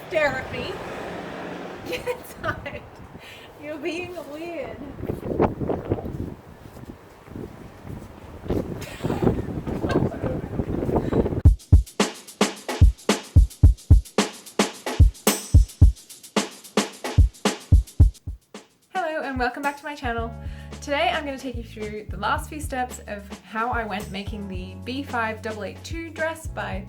stare at me. Get inside. You're being weird. Hello and welcome back to my channel. Today I'm going to take you through the last few steps of how I went making the B5882 dress by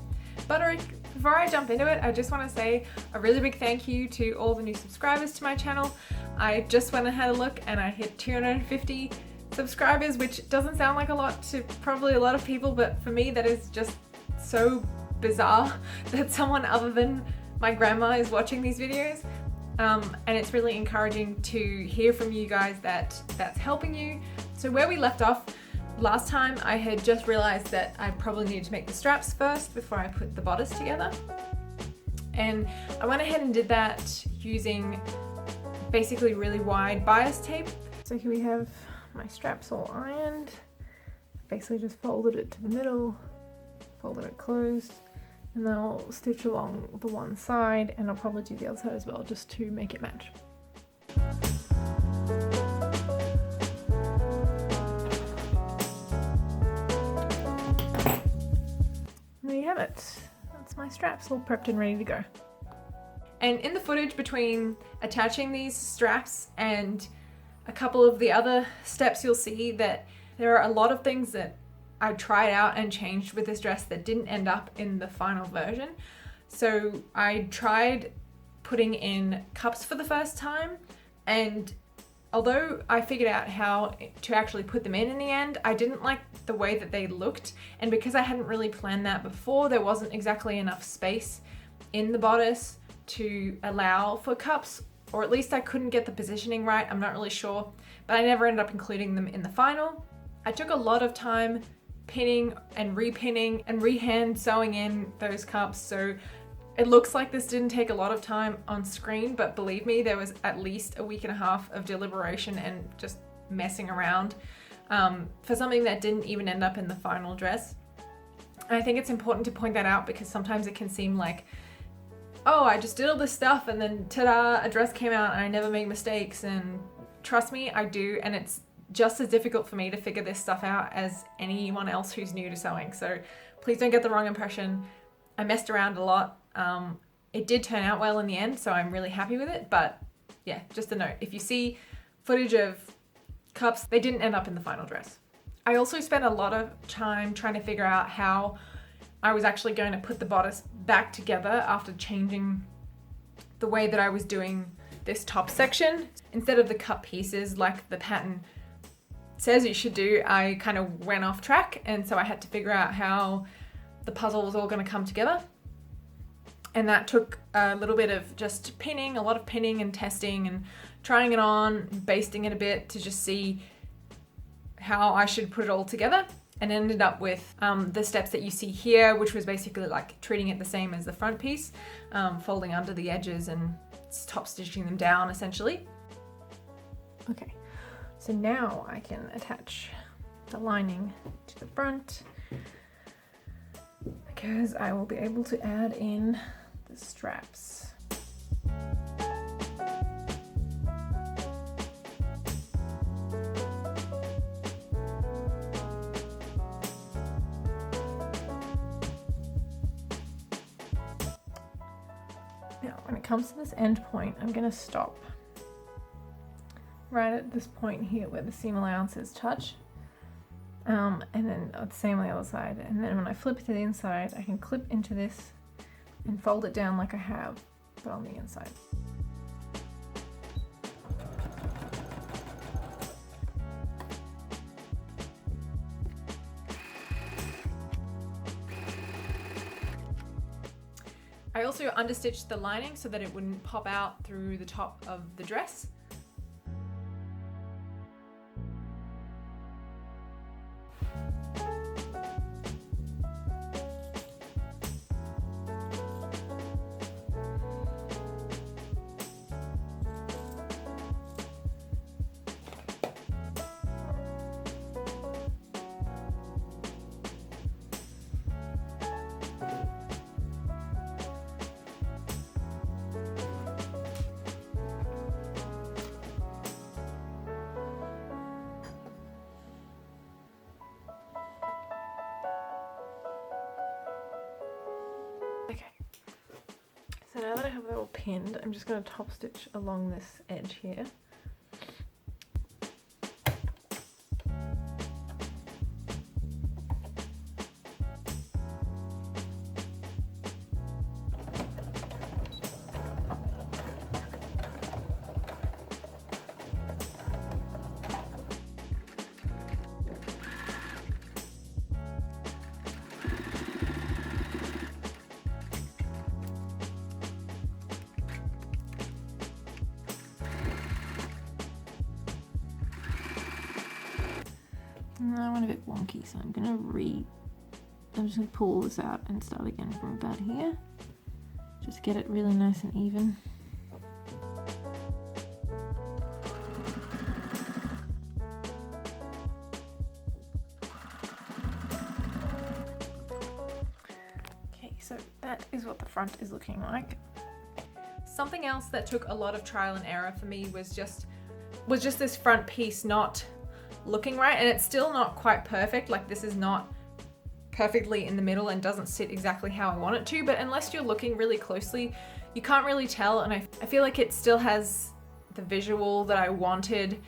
Butterick. Before I jump into it, I just want to say a really big thank you to all the new subscribers to my channel. I just went and had a look and I hit 250 subscribers, which doesn't sound like a lot to probably a lot of people, but for me that is just so bizarre that someone other than my grandma is watching these videos. And it's really encouraging to hear from you guys that that's helping you. So where we left off last time, I had just realized that I probably needed to make the straps first before I put the bodice together. And I went ahead and did that using basically really wide bias tape. So here we have my straps all ironed. Basically just folded it to the middle, folded it closed, and then I'll stitch along the one side, and I'll probably do the other side as well just to make it match. There you have it. That's my straps all prepped and ready to go. And in the footage between attaching these straps and a couple of the other steps, you'll see that there are a lot of things that I tried out and changed with this dress that didn't end up in the final version. So I tried putting in cups for the first time, and although I figured out how to actually put them in the end, I didn't like the way that they looked, and because I hadn't really planned that before, there wasn't exactly enough space in the bodice to allow for cups, or at least I couldn't get the positioning right. I'm not really sure, but I never ended up including them in the final. I took a lot of time pinning and repinning and rehand sewing in those cups, so it looks like this didn't take a lot of time on screen, but believe me, there was at least a week and a half of deliberation and just messing around for something that didn't even end up in the final dress. And I think it's important to point that out because sometimes it can seem like, oh, I just did all this stuff and then ta-da, a dress came out and I never make mistakes. And trust me, I do, and it's just as difficult for me to figure this stuff out as anyone else who's new to sewing. So please don't get the wrong impression. I messed around a lot. It did turn out well in the end, so I'm really happy with it. But yeah, just a note, if you see footage of cups, they didn't end up in the final dress. I also spent a lot of time trying to figure out how I was actually going to put the bodice back together after changing the way that I was doing this top section. Instead of the cut pieces like the pattern says you should do, I kind of went off track, and so I had to figure out how the puzzle was all going to come together. And that took a little bit of just pinning, a lot of pinning and testing and trying it on, basting it a bit to just see how I should put it all together, and ended up with the steps that you see here, which was basically like treating it the same as the front piece, folding under the edges and top stitching them down essentially. Okay. So now I can attach the lining to the front because I will be able to add in the straps. Now, when it comes to this end point, I'm going to stop right at this point here where the seam allowances touch, and then the same on the other side, and then when I flip to the inside I can clip into this and fold it down like I have, but on the inside. I also understitched the lining so that it wouldn't pop out through the top of the dress. So now that I have that all pinned, I'm just going to top stitch along this edge here. I went a bit wonky, so I'm just gonna pull this out and start again from about here. Just get it really nice and even. Okay, so that is what the front is looking like. Something else that took a lot of trial and error for me was just this front piece not looking right, and it's still not quite perfect. Like, this is not perfectly in the middle and doesn't sit exactly how I want it to, but unless you're looking really closely, you can't really tell, and I feel like it still has the visual that I wanted,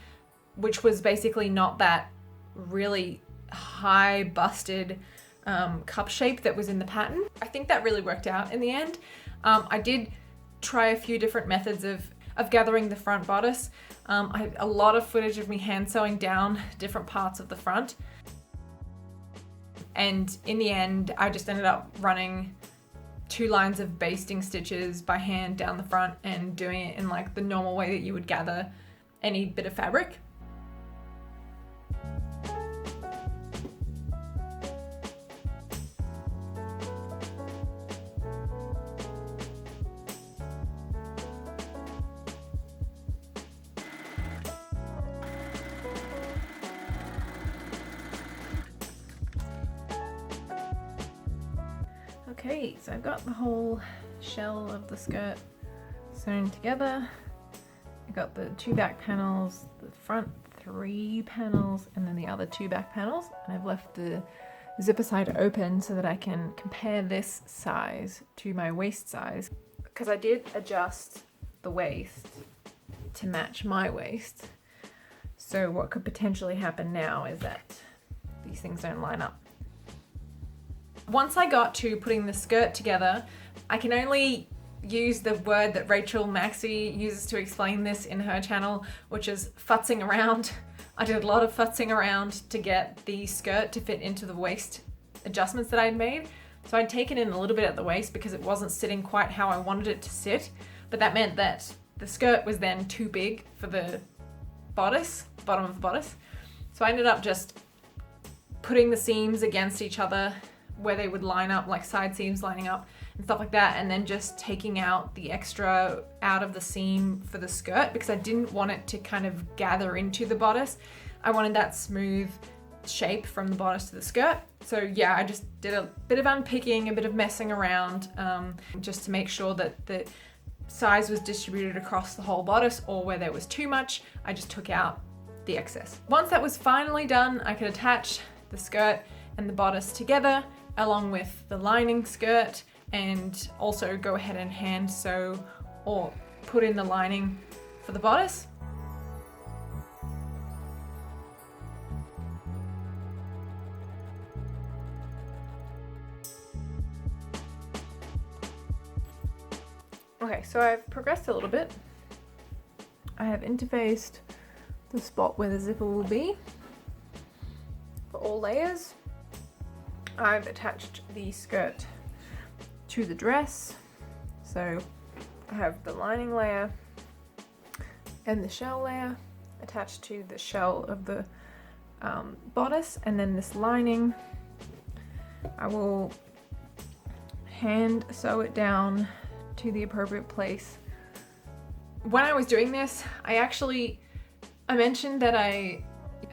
which was basically not that really high busted cup shape that was in the pattern. I think that really worked out in the end. I did try a few different methods of gathering the front bodice. I have a lot of footage of me hand sewing down different parts of the front. And in the end, I just ended up running 2 lines of basting stitches by hand down the front and doing it in like the normal way that you would gather any bit of fabric. Okay, so I've got the whole shell of the skirt sewn together. I've got the 2 back panels, the front 3 panels, and then the other 2 back panels. And I've left the zipper side open so that I can compare this size to my waist size, because I did adjust the waist to match my waist. So what could potentially happen now is that these things don't line up. Once I got to putting the skirt together, I can only use the word that Rachel Maxey uses to explain this in her channel, which is futzing around. I did a lot of futzing around to get the skirt to fit into the waist adjustments that I'd made. So I'd taken in a little bit at the waist because it wasn't sitting quite how I wanted it to sit, but that meant that the skirt was then too big for the bodice, the bottom of the bodice. So I ended up just putting the seams against each other where they would line up, like side seams lining up and stuff like that, and then just taking out the extra out of the seam for the skirt because I didn't want it to kind of gather into the bodice. I wanted that smooth shape from the bodice to the skirt. So yeah, I just did a bit of unpicking, a bit of messing around, just to make sure that the size was distributed across the whole bodice, or where there was too much, I just took out the excess. Once that was finally done, I could attach the skirt and the bodice together along with the lining skirt, and also go ahead and hand sew or put in the lining for the bodice. Okay, so I've progressed a little bit. I have interfaced the spot where the zipper will be for all layers. I've attached the skirt to the dress, so I have the lining layer and the shell layer attached to the shell of the bodice, and then this lining I will hand sew it down to the appropriate place. When I was doing this, I mentioned that I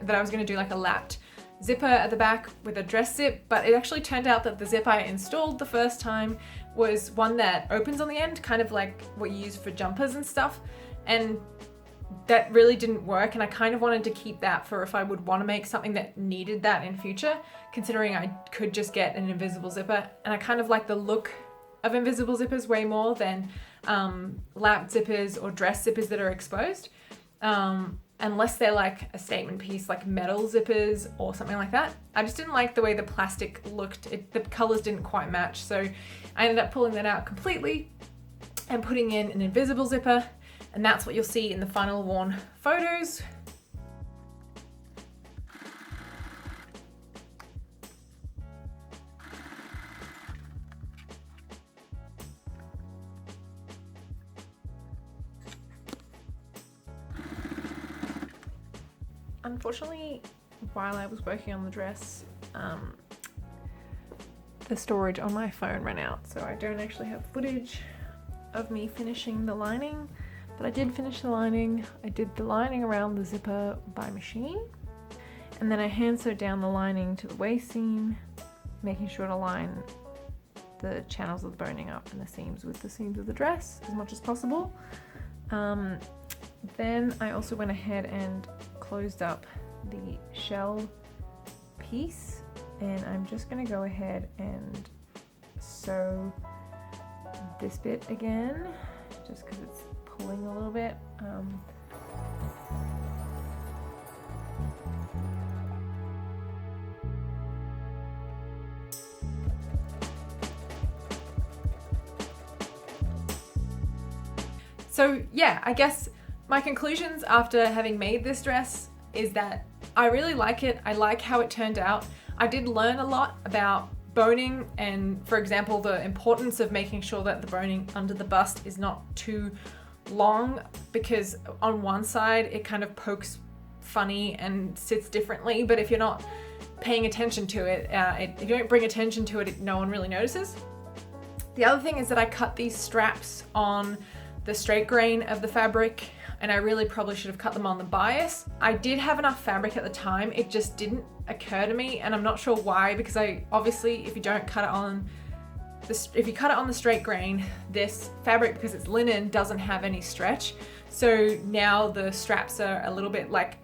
was going to do like a lapped zipper at the back with a dress zip, but it actually turned out that the zip I installed the first time was one that opens on the end, kind of like what you use for jumpers and stuff, and that really didn't work, and I kind of wanted to keep that for if I would want to make something that needed that in future, considering I could just get an invisible zipper, and I kind of like the look of invisible zippers way more than lap zippers or dress zippers that are exposed. Unless they're like a statement piece, like metal zippers or something like that. I just didn't like the way the plastic looked. The colors didn't quite match. So I ended up pulling that out completely and putting in an invisible zipper. And that's what you'll see in the final worn photos. Unfortunately, while I was working on the dress, the storage on my phone ran out, so I don't actually have footage of me finishing the lining, but I did finish the lining. I did the lining around the zipper by machine, and then I hand sewed down the lining to the waist seam, making sure to line the channels of the boning up and the seams with the seams of the dress as much as possible. Then I also went ahead and closed up the shell piece, and I'm just going to go ahead and sew this bit again just because it's pulling a little bit. So yeah, I guess my conclusions after having made this dress is that I really like it. I like how it turned out. I did learn a lot about boning and, for example, the importance of making sure that the boning under the bust is not too long, because on one side it kind of pokes funny and sits differently, but if you're not paying attention to it, if you don't bring attention to it, no one really notices. The other thing is that I cut these straps on the straight grain of the fabric, and I really probably should have cut them on the bias. I did have enough fabric at the time, it just didn't occur to me, and I'm not sure why, because obviously if you cut it on the straight grain, this fabric, because it's linen, doesn't have any stretch. So now the straps are a little bit like,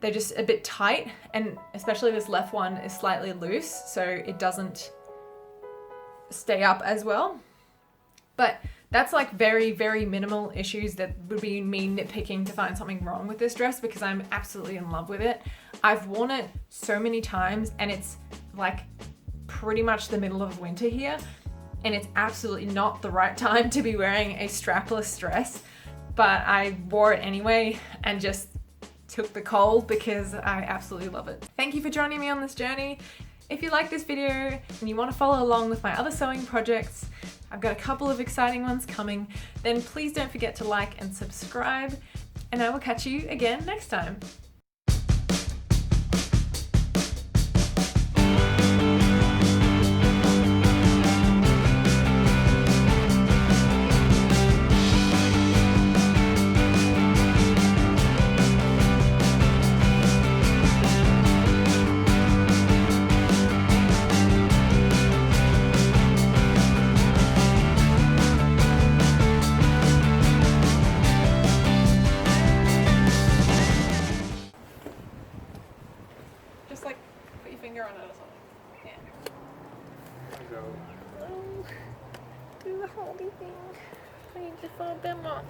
they're just a bit tight, and especially this left one is slightly loose, so it doesn't stay up as well. But that's like very, very minimal issues that would be me nitpicking to find something wrong with this dress, because I'm absolutely in love with it. I've worn it so many times, and it's like pretty much the middle of winter here, and it's absolutely not the right time to be wearing a strapless dress, but I wore it anyway and just took the cold because I absolutely love it. Thank you for joining me on this journey. If you like this video and you want to follow along with my other sewing projects, I've got a couple of exciting ones coming, then please don't forget to like and subscribe, and I will catch you again next time. Just like put your finger on it or something. Yeah. Oh, do the holdy thing. I need to fold them up.